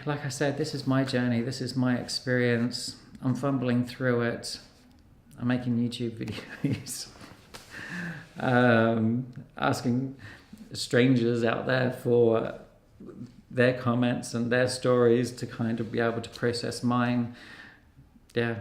Like I said, this is my journey, this is my experience. I'm fumbling through it. I'm making YouTube videos, asking strangers out there for their comments and their stories to kind of be able to process mine. Yeah,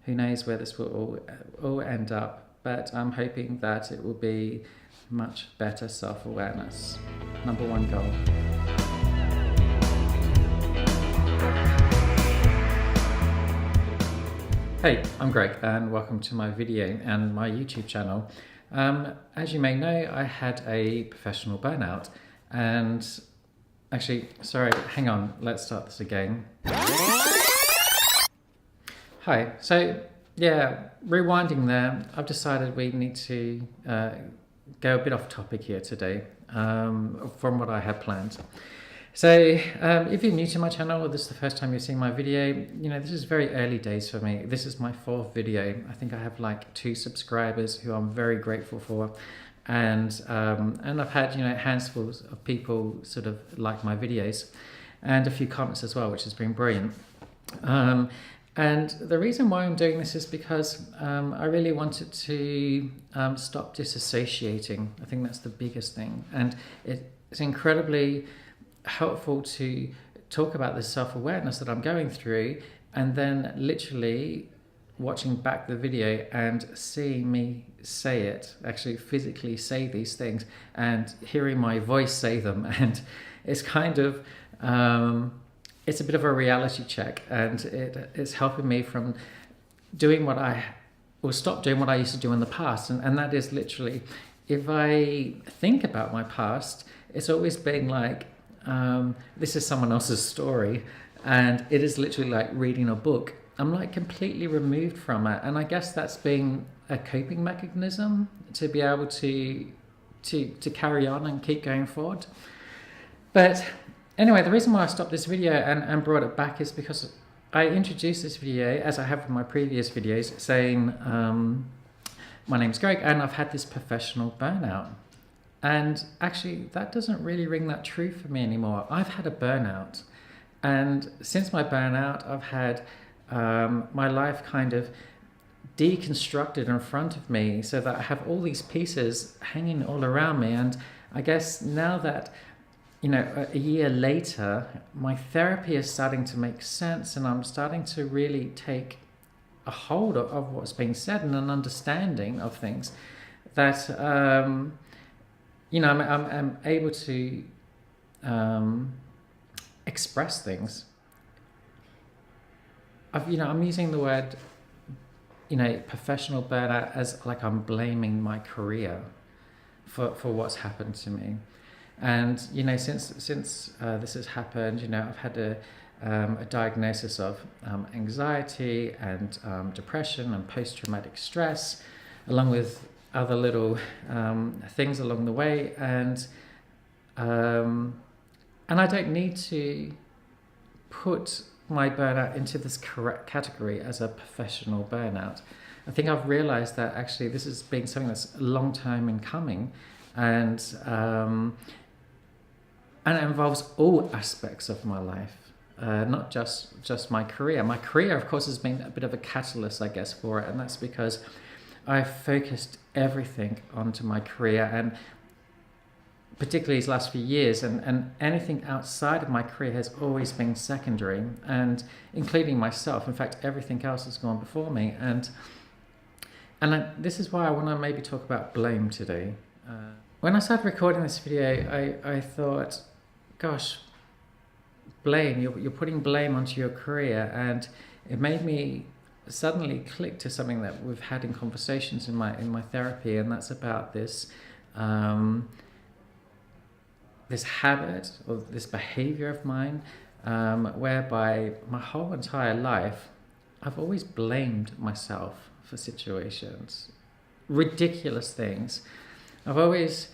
who knows where this will all end up, but I'm hoping that it will be much better self-awareness. Number one goal. Hey, I'm Greg and welcome to my video and my YouTube channel. As you may know, I had a professional burnout and actually, sorry, hang on, let's start this again. Hi, so yeah, rewinding there, I've decided we need to go a bit off topic here today from what I had planned. So if you're new to my channel or this is the first time you're seeing my video, you know, this is very early days for me. This is my 4th video. I think I have like 2 subscribers who I'm very grateful for. And I've had, you know, handfuls of people sort of like my videos and a few comments as well, which has been brilliant. And the reason why I'm doing this is because I really wanted to stop disassociating. I think that's the biggest thing. And it's incredibly helpful to talk about this self-awareness that I'm going through and then literally watching back the video and seeing me say it, actually physically say these things and hearing my voice say them. And it's kind of, it's a bit of a reality check, and it's helping me from doing stop doing what I used to do in the past. And that is literally, if I think about my past, it's always been like, this is someone else's story, and it is literally like reading a book. I'm like completely removed from it, and I guess that's been a coping mechanism to be able to carry on and keep going forward. But anyway, the reason why I stopped this video and brought it back is because I introduced this video, as I have in my previous videos, saying my name's Greg and I've had this professional burnout. And actually, that doesn't really ring that true for me anymore. I've had a burnout. And since my burnout, I've had my life kind of deconstructed in front of me so that I have all these pieces hanging all around me. And I guess now that, you know, a year later, my therapy is starting to make sense and I'm starting to really take a hold of what's being said and an understanding of things that... you know, I'm able to express things. I'm using the word, you know, professional burnout as like I'm blaming my career for what's happened to me. And, you know, since this has happened, you know, I've had a diagnosis of anxiety and depression and post-traumatic stress, along with other little things along the way, and I don't need to put my burnout into this correct category as a professional burnout. I think I've realized that actually this has been something that's a long time in coming, and it involves all aspects of my life, not just my career. My career, of course, has been a bit of a catalyst, I guess, for it, and that's because I've focused everything onto my career, and particularly these last few years, and anything outside of my career has always been secondary, and including myself. In fact, everything else has gone before me, and this is why I want to maybe talk about blame today. When I started recording this video, I thought, gosh, blame, you're putting blame onto your career, and it made me suddenly click to something that we've had in conversations in my therapy, and that's about this this habit or this behavior of mine, whereby my whole entire life I've always blamed myself for situations, ridiculous things. I've always,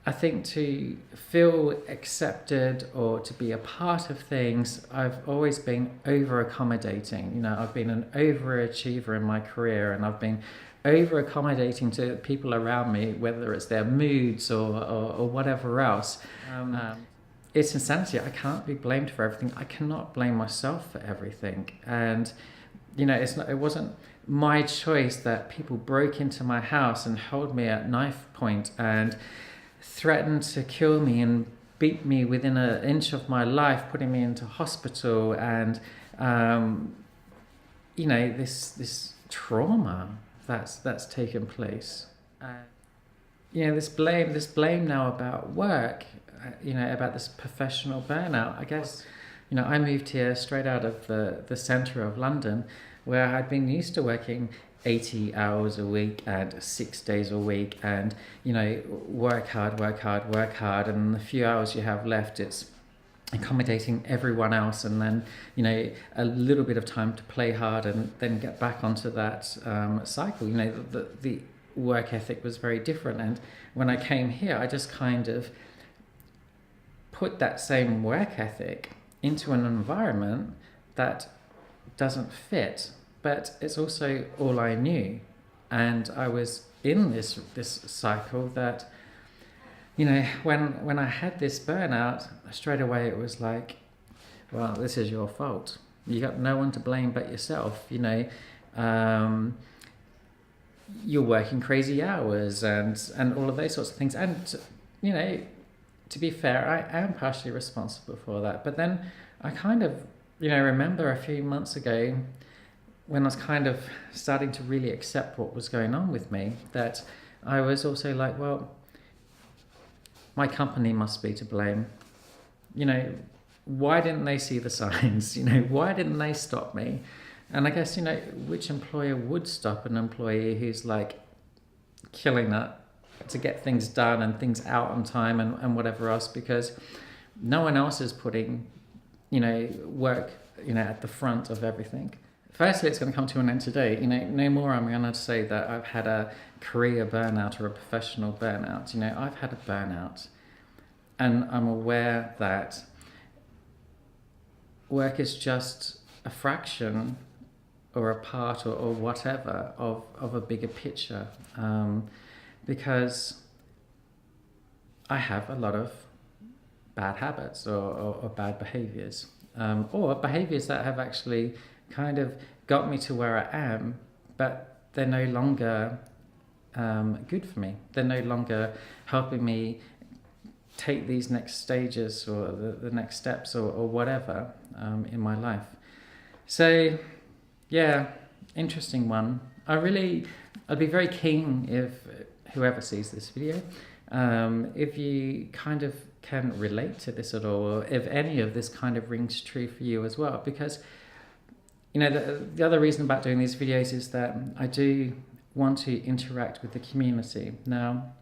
I think, to feel accepted or to be a part of things, I've always been over-accommodating. You know, I've been an overachiever in my career, and I've been over-accommodating to people around me, whether it's their moods or whatever else. it's insanity. I can't be blamed for everything. I cannot blame myself for everything. And it wasn't my choice that people broke into my house and held me at knife point and threatened to kill me and beat me within an inch of my life, putting me into hospital, and this trauma that's taken place. This blame now about work, about this professional burnout. I guess, I moved here straight out of the centre of London, where I'd been used to working 80 hours a week and 6 days a week, and work hard, and the few hours you have left, it's accommodating everyone else, and then a little bit of time to play hard and then get back onto that cycle. The work ethic was very different, and when I came here, I just kind of put that same work ethic into an environment that doesn't fit, but it's also all I knew. And I was in this cycle that, when I had this burnout, straight away it was like, well, this is your fault. You got no one to blame but yourself. You're working crazy hours and all of those sorts of things. And, to be fair, I am partially responsible for that. But then I kind of, remember a few months ago when I was kind of starting to really accept what was going on with me, that I was also like, well, my company must be to blame. Why didn't they see the signs? Why didn't they stop me? And I guess, which employer would stop an employee who's like killing it to get things done and things out on time and whatever else, because no one else is putting, work, at the front of everything. Firstly, it's going to come to an end today. No more I'm going to say that I've had a career burnout or a professional burnout. I've had a burnout, and I'm aware that work is just a fraction or a part or whatever of a bigger picture, because I have a lot of bad habits or bad behaviors, or behaviors that have actually kind of got me to where I am, but they're no longer good for me. They're no longer helping me take these next stages or the next steps or whatever in my life. So, yeah, interesting one. I'd be very keen if whoever sees this video, if you kind of can relate to this at all, or if any of this kind of rings true for you as well, because the other reason about doing these videos is that I do want to interact with the community. Now,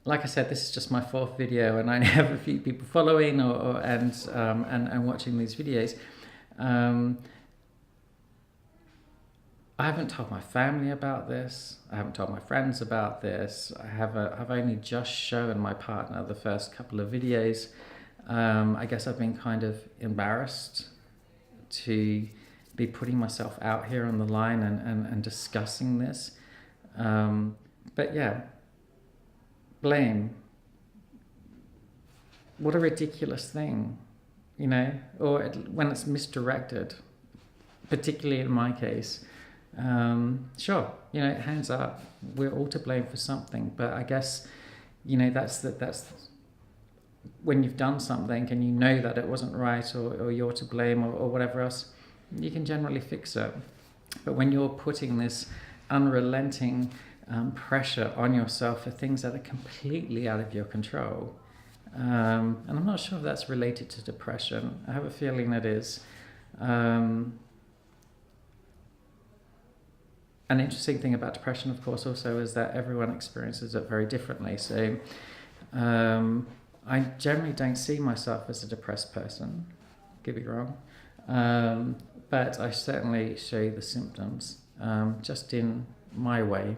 like I said, this is just my 4th video, and I have a few people following and watching these videos. I haven't told my family about this. I haven't told my friends about this. I've only just shown my partner the first couple of videos. I guess I've been kind of embarrassed to be putting myself out here on the line and discussing this. But yeah, blame. What a ridiculous thing, or when it's misdirected, particularly in my case. Sure, hands up, we're all to blame for something, but I guess, that's when you've done something and that it wasn't right or you're to blame or whatever else, you can generally fix it. But when you're putting this unrelenting pressure on yourself for things that are completely out of your control, and I'm not sure if that's related to depression. I have a feeling it is. An interesting thing about depression, of course, also is that everyone experiences it very differently. So I generally don't see myself as a depressed person, could be wrong, but I certainly show the symptoms, just in my way.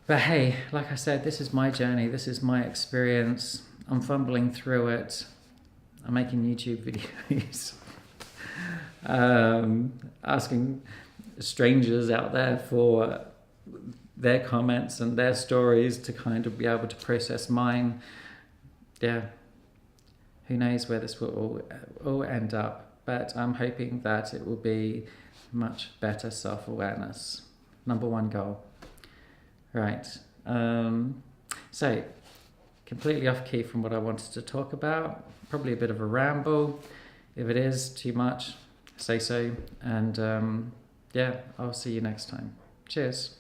But hey, like I said, this is my journey, this is my experience. I'm fumbling through it. I'm making YouTube videos. Asking strangers out there for their comments and their stories to kind of be able to process mine. yeah, who knows where this will all end up, but I'm hoping that it will be much better self-awareness. Number one goal. Right. So, completely off key from what I wanted to talk about. Probably a bit of a ramble. If it is too much, say so. And yeah, I'll see you next time. Cheers.